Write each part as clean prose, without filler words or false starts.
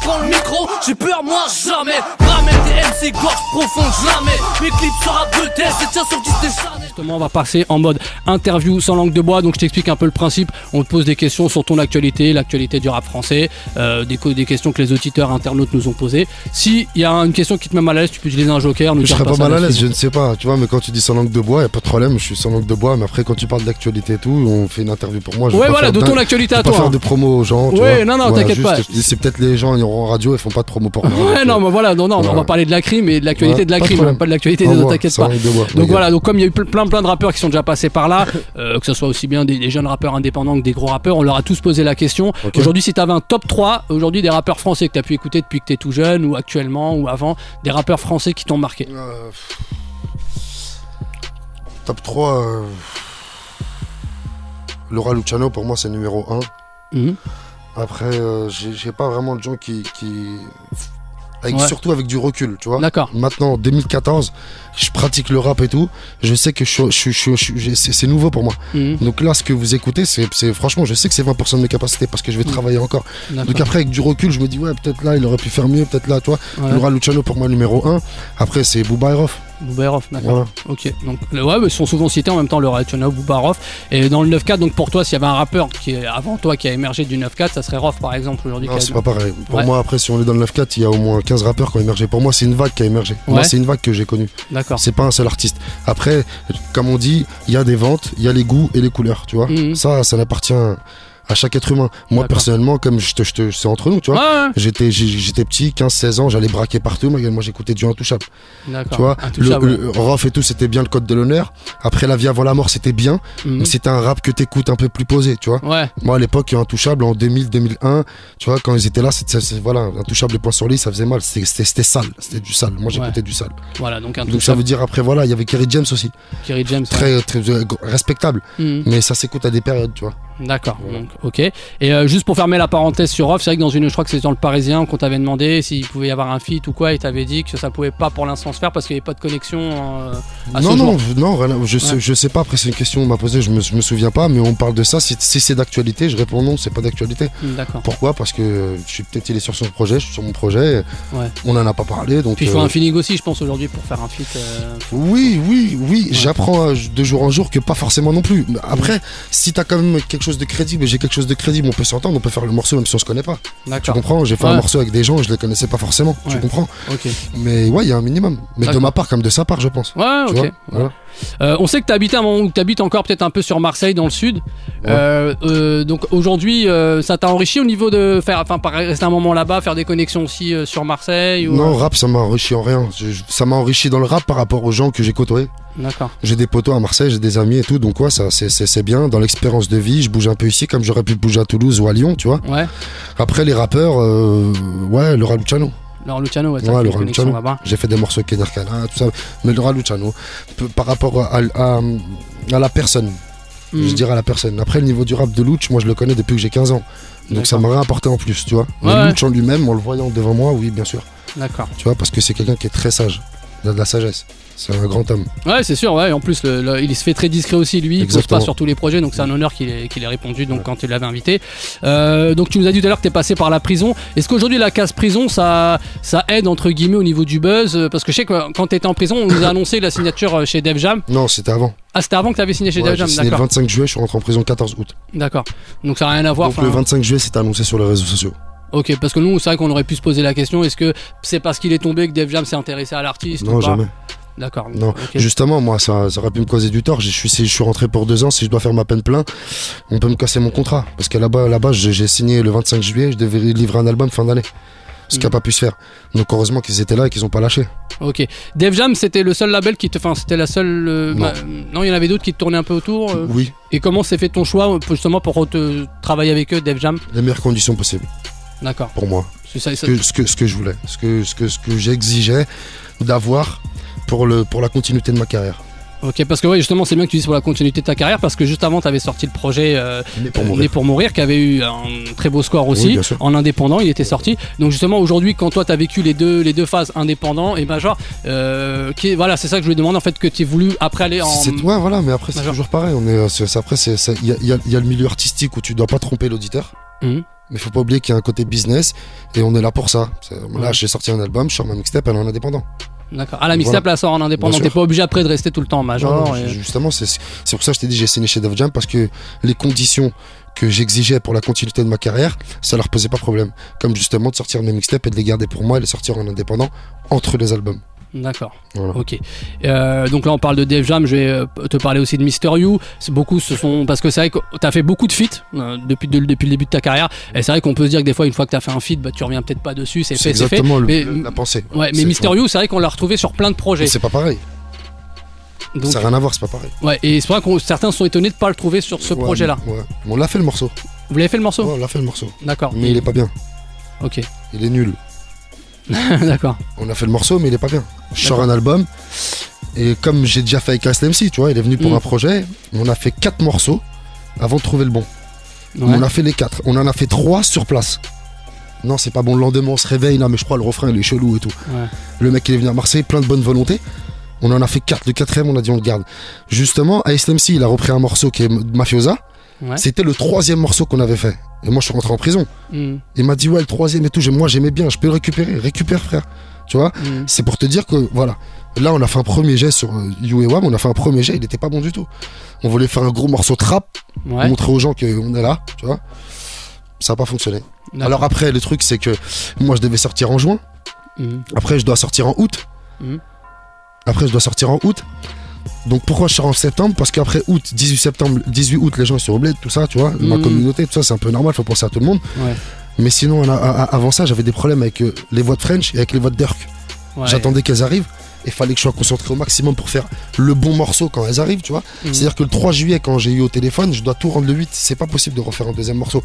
prends le micro, j'ai peur moi jamais. Ramène des MC gorge profonde jamais. Mes clips sur rap de test, c'est tiens sur 10 des Chanel. Justement, on va passer en mode interview sans langue de bois. Donc je t'explique un peu le principe. On te pose des questions sur ton actualité, l'actualité du rap français, des questions que les auditeurs internautes nous ont posées. Si il y a une question qui te met mal à l'aise, tu peux utiliser un joker. Je serais pas mal à l'aise, je ne sais pas. Tu vois, mais quand tu dis sans langue de bois, y a pas de problème. Je suis sans langue de bois. Mais après, quand tu parles d'actualité et tout, on fait une interview pour moi. Ouais, voilà, de ton actualité à toi. Pas faire de promo aux gens. Ouais, non, t'inquiète pas. C'est peut-être les gens ils auront en radio, ils font pas de promo pour moi. Ouais, non, mais voilà, non, on va parler de la crime et de l'actualité de la crime, pas de l'actualité des autres, t'inquiète pas. Donc voilà, donc comme il y a eu plein de rappeurs qui sont déjà passés par là, que ce soit aussi bien des jeunes rappeurs indépendants que des gros rappeurs, on leur a tous posé la question. Okay. Aujourd'hui, si t'avais un top 3 aujourd'hui des rappeurs français que t'as pu écouter depuis que t'es tout jeune ou actuellement ou avant, des rappeurs français qui t'ont marqué. Top 3 Laura Luciano pour moi c'est numéro 1. Après j'ai pas vraiment de gens qui surtout avec du recul, tu vois. D'accord. Maintenant, en 2014, je pratique le rap et tout. Je sais que c'est nouveau pour moi. Donc là, ce que vous écoutez, c'est franchement, je sais que c'est 20% de mes capacités parce que je vais travailler encore. Donc après, avec du recul, je me dis, ouais, peut-être là, il aurait pu faire mieux, peut-être là, toi. Laura Luciano pour moi, numéro 1. Après, c'est Booba et Rof. Booba et Rof, d'accord. Voilà. Ok, donc ouais, ils sont souvent cités en même temps, Laura Luciano, Booba, Rof. Et dans le 9-4, donc pour toi, s'il y avait un rappeur qui est avant toi qui a émergé du 9-4, ça serait Rof par exemple aujourd'hui. Non, c'est pas pareil. Pour moi, après, si on est dans le 9-4, il y a au moins 15 rappeurs qui ont émergé. Pour moi, c'est une vague qui a émergé. Moi, c'est une vague que j'ai connue. D'accord. C'est pas un seul artiste. Après, comme on dit, il y a des ventes, il y a les goûts et les couleurs, tu vois. Ça n'appartient à chaque être humain. Moi personnellement, comme c'est entre nous, tu vois. J'étais petit, 15-16 ans, j'allais braquer partout, moi j'écoutais du Intouchable. D'accord. Tu vois, le Rof et tout, c'était bien le code de l'honneur. Après La vie avant la mort, c'était bien. Mais c'était un rap que t'écoutes un peu plus posé, tu vois. Moi à l'époque, Intouchable en 2000-2001, tu vois, quand ils étaient là, voilà, Intouchable les points sur lit, ça faisait mal. C'était sale, c'était du sale. Moi j'écoutais du sale. Voilà, donc ça veut dire après voilà, il y avait Kerry James aussi. Kerry James. Très respectable. Mais ça s'écoute à des périodes, tu vois. D'accord, donc ok. Et juste pour fermer la parenthèse sur Rof, c'est vrai que je crois que c'est dans le Parisien qu'on t'avait demandé s'il pouvait y avoir un feat ou quoi, et t'avais dit que ça pouvait pas pour l'instant se faire parce qu'il n'y avait pas de connexion à ce jour. Non, je sais pas, après c'est une question qu'on m'a posée, je me souviens pas, mais on parle de ça, si c'est d'actualité, je réponds non, c'est pas d'actualité. D'accord. Pourquoi ? Parce que peut-être il est sur son projet, je suis sur mon projet, on en a pas parlé. Donc, puis il faut un feeling aussi, je pense, aujourd'hui pour faire un feat. Oui, j'apprends de jour en jour que pas forcément non plus. Après, si t'as quand même quelque chose de crédible et j'ai quelque chose de crédible, on peut s'entendre, on peut faire le morceau même si on se connaît pas. D'accord. Tu comprends ? J'ai fait un morceau avec des gens, je les connaissais pas forcément. Tu comprends ? Ok. Mais ouais, il y a un minimum. Mais de ma part comme de sa part, je pense. Ouais, tu ok. Voilà. On sait que t'habites encore peut-être un peu sur Marseille dans le sud. Donc aujourd'hui, ça t'a enrichi au niveau de rester un moment là-bas, faire des connexions aussi sur Marseille ou... Non, rap, ça m'a enrichi en rien. Ça m'a enrichi dans le rap par rapport aux gens que j'ai côtoyés. D'accord. J'ai des potos à Marseille, j'ai des amis et tout, donc ouais, ça c'est bien. Dans l'expérience de vie, je bouge un peu ici comme j'aurais pu bouger à Toulouse ou à Lyon, tu vois. Ouais. Après les rappeurs, Laura Luciano. Laura Luciano, Laura Luciano. J'ai fait des morceaux avec Kenarkana, tout ça. Mais Laura Luciano, par rapport à la personne, je dirais à la personne. Après, le niveau du rap de Luch, moi je le connais depuis que j'ai 15 ans. Donc ça m'aurait apporté en plus, tu vois. Mais Luch en lui-même, en le voyant devant moi, oui, bien sûr. D'accord. Tu vois, parce que c'est quelqu'un qui est très sage. Il a de la sagesse. C'est un grand homme. Ouais, c'est sûr, ouais. En plus, il se fait très discret aussi, lui. Il pose pas sur tous les projets, donc c'est un honneur qu'il ait répondu donc, quand tu l'avais invité. Donc, tu nous as dit tout à l'heure que tu es passé par la prison. Est-ce qu'aujourd'hui, la case prison, ça aide, entre guillemets, au niveau du buzz ? Parce que je sais que quand tu étais en prison, on nous a annoncé la signature chez Def Jam. Non, c'était avant. Ah, c'était avant que tu avais signé chez Def Jam, d'accord. J'ai signé le 25 juillet, je suis rentré en prison le 14 août. D'accord. Donc, ça n'a rien à voir. Donc, le 25 juillet, c'était annoncé sur les réseaux sociaux. Ok, parce que nous, c'est vrai qu'on aurait pu se poser la question, est-ce que c'est parce qu'il est tombé que Def Jam s'est intéressé à l'artiste ? Non, jamais. D'accord. Non, justement, moi, ça aurait pu me causer du tort. Je suis rentré pour 2 ans. Si je dois faire ma peine plein, on peut me casser mon contrat. Parce que là-bas, j'ai signé le 25 juillet. Je devais livrer un album fin d'année. Ce qui n'a pas pu se faire. Donc, heureusement qu'ils étaient là et qu'ils n'ont pas lâché. Ok. Def Jam, c'était le seul label qui te. Enfin, c'était la seule. Non, il y en avait d'autres qui te tournaient un peu autour. Oui. Et comment s'est fait ton choix, justement, pour travailler avec eux, Def Jam ? Les meilleures conditions possibles. D'accord. Pour moi. Ce que je voulais. Ce que j'exigeais d'avoir pour la continuité de ma carrière. Ok, parce que justement, c'est bien que tu dises pour la continuité de ta carrière, parce que juste avant, tu avais sorti le projet Né pour mourir, qui avait eu un très beau score aussi, en indépendant, il était sorti. Donc justement, aujourd'hui, quand toi, tu as vécu les deux phases, indépendant et major, voilà, c'est ça que je voulais demander, en fait, que tu aies voulu après aller en... Ouais, voilà, mais après, c'est toujours pareil. Il y a le milieu artistique où tu dois pas tromper l'auditeur. Mais faut pas oublier qu'il y a un côté business et on est là pour ça. Là, j'ai sorti un album, je sors ma mixtape, elle est en indépendant. D'accord. Ah, la mixtape la sort en indépendant. T'es pas obligé après de rester tout le temps en major. Justement, c'est pour ça que je t'ai dit j'ai signé chez Def Jam, parce que les conditions que j'exigeais pour la continuité de ma carrière, ça leur posait pas problème. Comme justement de sortir mes mixtapes et de les garder pour moi et les sortir en indépendant entre les albums. D'accord. Voilà. Ok. Donc là on parle de Def Jam, je vais te parler aussi de Mister You. Parce que c'est vrai que t'as fait beaucoup de feats depuis le début de ta carrière. Et c'est vrai qu'on peut se dire que des fois une fois que t'as fait un feat, tu reviens peut-être pas dessus. C'est fait. Exactement la pensée. Ouais, mais Mister You, c'est vrai qu'on l'a retrouvé sur plein de projets. Mais c'est pas pareil. Donc, ça n'a rien à voir, c'est pas pareil. Ouais, et c'est vrai que certains sont étonnés de pas le trouver sur ce projet-là. Ouais. On l'a fait le morceau. Vous l'avez fait le morceau ? Ouais, on l'a fait le morceau. D'accord. Mais il est pas bien. Ok. Il est nul. D'accord. On a fait le morceau, mais il est pas bien. Je sors un album, et comme j'ai déjà fait avec ASLMC, tu vois, il est venu pour un projet, on a fait 4 morceaux avant de trouver le bon. Ouais. On a fait les 4. On en a fait 3 sur place. Non, c'est pas bon. Le lendemain, on se réveille, là, mais je crois le refrain, il est chelou et tout. Ouais. Le mec, il est venu à Marseille, plein de bonne volonté. On en a fait 4. Le 4ème, on a dit, on le garde. Justement, ASLMC, il a repris un morceau qui est Mafiosa. Ouais. C'était le 3ème morceau qu'on avait fait. Et moi, je suis rentré en prison. Il m'a dit, ouais, le 3ème et tout. Moi, j'aimais bien. Je peux le récupérer. Récupère, frère. Tu vois, c'est pour te dire que, voilà. Là, on a fait un premier jet sur You et Wam. On a fait un premier jet. Il était pas bon du tout. On voulait faire un gros morceau trap. Ouais. Montrer aux gens qu'on est là. Tu vois. Ça n'a pas fonctionné. Alors après, le truc, c'est que moi, je devais sortir en juin. Après, je dois sortir en août. Après, je dois sortir en août. Donc pourquoi je sors en septembre ? Parce qu'après août, 18 août, les gens ils sont au bled, tout ça, tu vois, ma communauté, tout ça, c'est un peu normal, faut penser à tout le monde. Ouais. Mais sinon, avant ça, j'avais des problèmes avec les voix de French et avec les voix de Dirk. Ouais. J'attendais qu'elles arrivent et fallait que je sois concentré au maximum pour faire le bon morceau quand elles arrivent, tu vois. C'est-à-dire que le 3 juillet, quand j'ai eu au téléphone, je dois tout rendre le 8, c'est pas possible de refaire un deuxième morceau.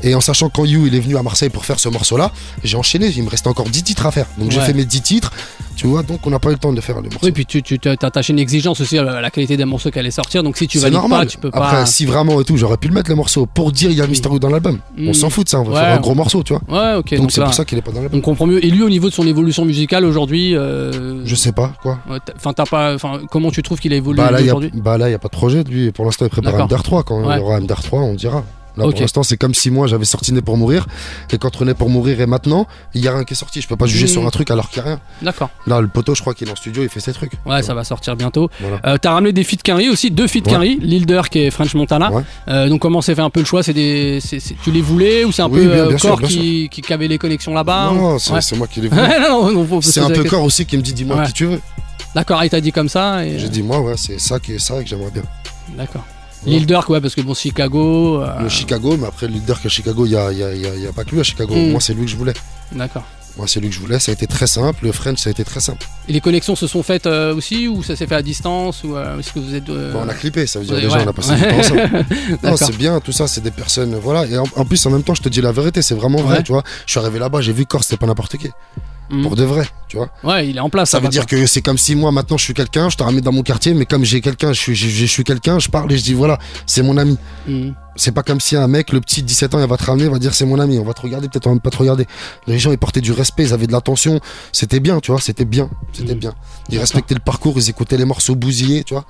Et en sachant que quand You il est venu à Marseille pour faire ce morceau-là, j'ai enchaîné, il me restait encore 10 titres à faire. Donc j'ai fait mes 10 titres, tu vois, donc on n'a pas eu le temps de faire le morceau. Oui, puis tu t'attaches une exigence aussi à la qualité des morceaux qui allait sortir, donc si tu valides pas, tu peux pas. Après, si vraiment et tout, j'aurais pu le mettre le morceau pour dire il y a Mister You dans l'album. On s'en fout de ça, on va faire un gros morceau, tu vois. Ouais, ok. Donc c'est pour ça qu'il est pas dans l'album. On comprend mieux. Et lui, au niveau de son évolution musicale aujourd'hui, je sais pas, quoi. Comment tu trouves qu'il a évolué aujourd'hui ? Là, il n'y a pas de projet. Lui, pour l'instant, il prépare MDR3. Quand il y aura MDR3, on dira. Là, pour l'instant, c'est comme si moi, j'avais sorti Né pour mourir. Et qu'entre Né pour mourir et maintenant, il n'y a rien qui est sorti. Je peux pas juger sur un truc alors qu'il n'y a rien. D'accord. Là, le poteau, je crois qu'il est en studio, il fait ses trucs. Ouais, ça va sortir bientôt. Voilà. T'as ramené des feats Quinry aussi, 2 feats Quinry, Lil Durk et French Montana. Donc, comment s'est fait un peu le choix ? Tu les voulais ou c'est un peu Core qui avait les connexions là-bas ? Non, c'est moi qui les voulais. C'est un peu Core aussi qui me dit dis-moi qui tu veux. D'accord, il t'a dit comme ça et... J'ai dit moi, c'est ça que j'aimerais bien. D'accord. Lil Durk, parce que bon, Chicago. Le Chicago, mais après Lil Durk à Chicago, il y a pas que lui à Chicago. Moi, c'est lui que je voulais. D'accord. Moi, c'est lui que je voulais. Ça a été très simple. Le French, ça a été très simple. Et les connexions se sont faites aussi, ou ça s'est fait à distance, ou est-ce que vous êtes on a clippé, ça veut dire déjà on a passé du temps ensemble. Non, c'est bien, tout ça, c'est des personnes, voilà. Et en plus, en même temps, je te dis la vérité, c'est vraiment vrai, tu vois. Je suis arrivé là-bas, j'ai vu Corse, c'était pas n'importe qui. Pour de vrai, tu vois. Ouais, il est en place. Ça veut dire que c'est comme si moi maintenant je suis quelqu'un, je te ramène dans mon quartier, mais comme j'ai quelqu'un, je suis quelqu'un, je parle et je dis voilà, c'est mon ami. C'est pas comme si un mec, le petit de 17 ans, il va te ramener, il va dire c'est mon ami, on va te regarder, peut-être on va pas te regarder. Les gens ils portaient du respect, ils avaient de l'attention, c'était bien, tu vois, c'était bien. Ils respectaient le parcours, ils écoutaient les morceaux bousillés, tu vois.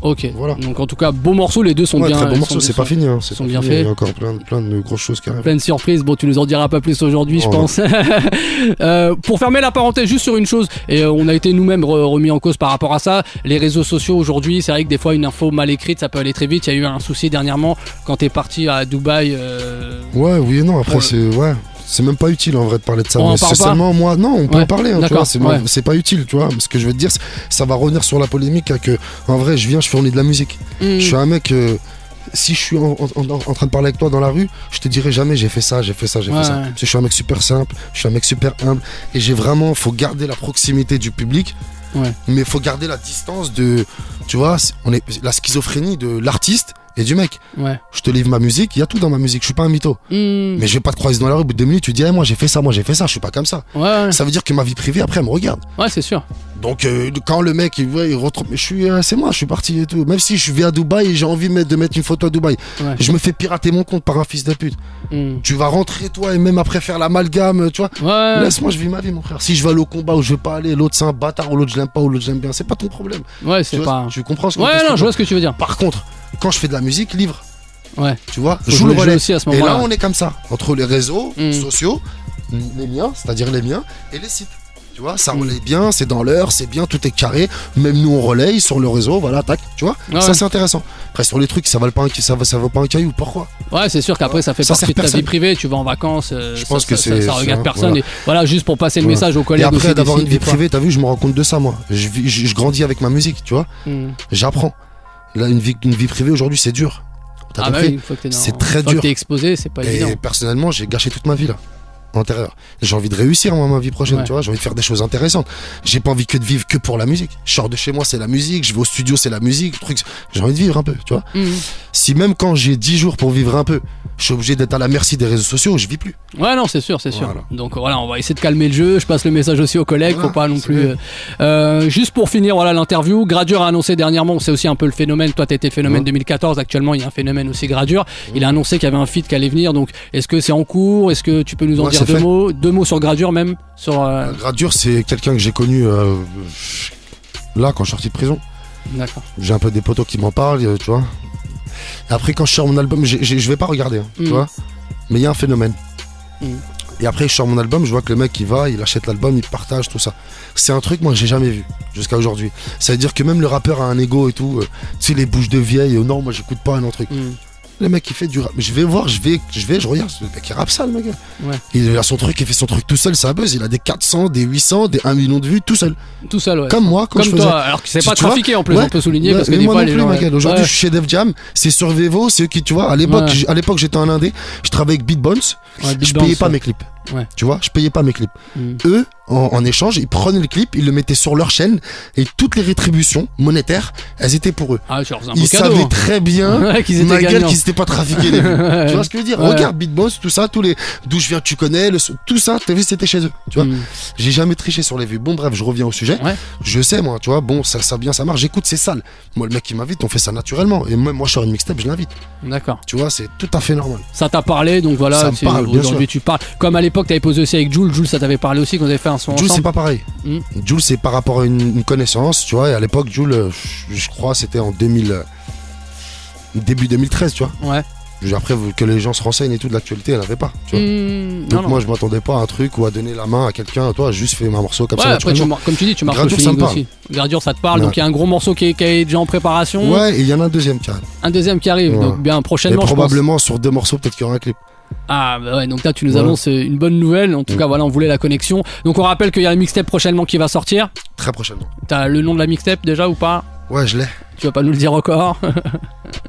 Ok, voilà. Donc en tout cas, beaux morceaux, les deux sont bien. Très beaux morceaux, c'est pas fini. Sont bien faits. Il y a encore plein de grosses choses qui arrivent. Plein de surprises. Bon, tu nous en diras pas plus aujourd'hui, je pense. Pour fermer la parenthèse, juste sur une chose, et on a été nous-mêmes remis en cause par rapport à ça. Les réseaux sociaux aujourd'hui, c'est vrai que des fois, une info mal écrite, ça peut aller très vite. Il y a eu un souci dernièrement quand t'es parti à Dubaï. Ouais, oui et non. Après, c'est même pas utile en vrai de parler de ça. Mais c'est seulement moi. Non, on peut en parler. Hein, tu vois, c'est pas utile, tu vois. Ce que je veux te dire, ça va revenir sur la polémique que, en vrai, je fournis de la musique. Je suis un mec. Si je suis en train de parler avec toi dans la rue, je te dirai jamais j'ai fait ça. Parce que je suis un mec super simple, je suis un mec super humble. Et faut garder la proximité du public. Mais faut garder la distance de. Tu vois, la schizophrénie de l'artiste et du mec. Je te livre ma musique, il y a tout dans ma musique, je suis pas un mytho. Mais je vais pas te croiser dans la rue au bout de 2 minutes, tu dis moi j'ai fait ça, je suis pas comme ça. Ça veut dire que ma vie privée après elle me regarde. Ouais, c'est sûr. Donc quand le mec il retrouve, c'est moi, je suis parti et tout. Même si je vais à Dubaï et j'ai envie de mettre une photo à Dubaï, je me fais pirater mon compte par un fils de pute. Tu vas rentrer toi et même après faire l'amalgame, tu vois. Laisse-moi, je vis ma vie mon frère. Si je vais aller au combat ou je vais pas aller, l'autre c'est un bâtard ou l'autre je l'aime pas ou l'autre j'aime bien, c'est pas ton problème. Ouais, c'est pas. Tu comprends ce que je vois ce que tu veux dire. Par contre, quand je fais de la musique, livre. Ouais. Tu vois, joue le relais aussi à ce moment-là. Et là, on est comme ça, entre les réseaux sociaux, les miens, c'est-à-dire les miens, et les sites. Tu vois, ça relaye bien, c'est dans l'heure, c'est bien, tout est carré. Même nous, on relaye sur le réseau, voilà, tac, tu vois. Ça, c'est intéressant. Après, sur les trucs, ça vaut pas un caillou. Pourquoi? Ouais, c'est sûr qu'après, ça fait partie de ta vie privée. Tu vas en vacances. Je pense que ça regarde personne. Voilà. Et voilà, juste pour passer le message aux collègues. Et après, d'avoir une vie privée, t'as vu, je me rends compte de ça, moi. Je grandis avec ma musique, tu vois. J'apprends. Là, une vie privée aujourd'hui, c'est dur. Ah bah oui, c'est très dur. Quand t'es exposé, c'est pas évident. Et personnellement, j'ai gâché toute ma vie là. Intérieur. J'ai envie de réussir moi ma vie prochaine, tu vois, j'ai envie de faire des choses intéressantes. J'ai pas envie que de vivre que pour la musique. Je sors de chez moi, c'est la musique, je vais au studio, c'est la musique, truc. J'ai envie de vivre un peu, tu vois. Si même quand j'ai 10 jours pour vivre un peu, je suis obligé d'être à la merci des réseaux sociaux, je vis plus. Ouais, non, c'est sûr, c'est sûr. Voilà. Donc voilà, on va essayer de calmer le jeu. Je passe le message aussi aux collègues, faut pas non plus. Juste pour finir, voilà l'interview. Gradure a annoncé dernièrement, c'est aussi un peu le phénomène. Toi, t'étais phénomène 2014. Actuellement, il y a un phénomène aussi Gradure. Il a annoncé qu'il y avait un feat qui allait venir. Donc, est-ce que c'est en cours? Est-ce que tu peux nous en dire deux mots sur Gradure même sur, Gradure, c'est quelqu'un que j'ai connu là quand je suis sorti de prison. D'accord. J'ai un peu des potos qui m'en parlent, tu vois. Et après, quand je sors mon album, je vais pas regarder, tu vois. Mais il y a un phénomène. Et après, je sors mon album, je vois que le mec, il achète l'album, il partage, tout ça. C'est un truc, moi, que j'ai jamais vu jusqu'à aujourd'hui. Ça veut dire que même le rappeur a un ego et tout. Tu sais, les bouches de vieille, non, moi, j'écoute pas un truc. Le mec il fait du rap. Je vais voir, je regarde, le mec il rappe ça le mec. Ouais. Il a son truc, il fait son truc tout seul, ça buzz, il a des 400, des 800, des 1 million de vues tout seul. Tout seul, ouais. Comme moi quand je faisais. Toi, alors que c'est pas trafiqué en plus, on peut souligner parce que des fois les gens. Aujourd'hui je suis chez Def Jam, c'est sur Vevo, c'est eux qui, tu vois, à l'époque j'étais en indé, je travaillais avec Beatbounce, je payais pas mes clips. Tu vois, je payais pas mes clips. Eux, en échange, ils prenaient le clip, ils le mettaient sur leur chaîne et toutes les rétributions monétaires, elles étaient pour eux. Ah, ils savaient très bien qu'ils étaient pas trafiqués les vues. Tu vois ce que je veux dire? Regarde Beatbox, tout ça, tous les d'où je viens, tu connais, tout ça, t'as vu, c'était chez eux. Tu vois, j'ai jamais triché sur les vues. Bon, bref, je reviens au sujet. Je sais, moi, tu vois, bon, ça marche. J'écoute, c'est sale. Moi, le mec qui m'invite, on fait ça naturellement. Et même moi, je sors une mixtape, je l'invite. D'accord. Tu vois, c'est tout à fait normal. Ça t'a parlé, donc voilà. Ça me parle, aujourd'hui, tu parles. Comme à l'époque, t'avais posé aussi avec Jules. Jules, ça t'avait parlé aussi quand vous avez fait un son ensemble. Jules, c'est pas pareil. Jules, c'est par rapport à une connaissance, tu vois. Et à l'époque, Jules, je crois, c'était en début 2013, tu vois. Ouais. Après que les gens se renseignent et tout de l'actualité, elle n'avait pas, tu vois. Donc moi je m'attendais pas à un truc ou à donner la main à quelqu'un, toi juste fais un morceau comme ça. Après, comme tu dis, tu marches au feeling aussi. Gradure, ça te parle, donc il y a un gros morceau qui est déjà en préparation. Ouais, et il y en a un deuxième qui arrive. Un deuxième qui arrive, donc bien prochainement. Et probablement sur 2 morceaux, peut-être qu'il y aura un clip. Ah bah ouais, donc là tu nous annonces une bonne nouvelle. En tout cas voilà, on voulait la connexion. Donc on rappelle qu'il y a la mixtape prochainement qui va sortir. Très prochainement. T'as le nom de la mixtape déjà ou pas? Ouais, je l'ai. Tu vas pas nous le dire encore?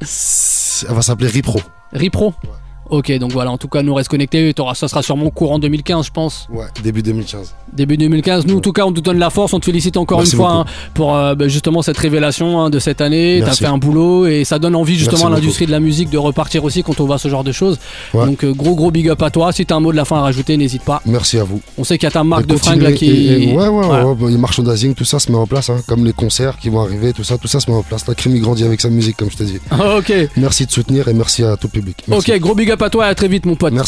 Elle va s'appeler Ripro. Ripro? Ouais. Ok, donc voilà, en tout cas, nous reste connectés. Ça sera sûrement courant 2015, je pense. Ouais, début 2015. Début 2015. Nous, en tout cas, on te donne la force. On te félicite encore une fois pour justement cette révélation de cette année. T'as fait un boulot et ça donne envie justement à l'industrie de la musique de repartir aussi quand on voit ce genre de choses. Ouais. Donc, gros big up à toi. Si t'as un mot de la fin à rajouter, n'hésite pas. Merci à vous. On sait qu'il y a ta marque de fringues là qui. Ouais, le merchandising, tout ça se met en place. Comme les concerts qui vont arriver, tout ça se met en place. La crème y grandit avec sa musique, comme je t'ai dit. Ok. Merci de soutenir et merci à tout le public. Merci. Ok, gros big up à toi et à très vite, mon pote. Merci.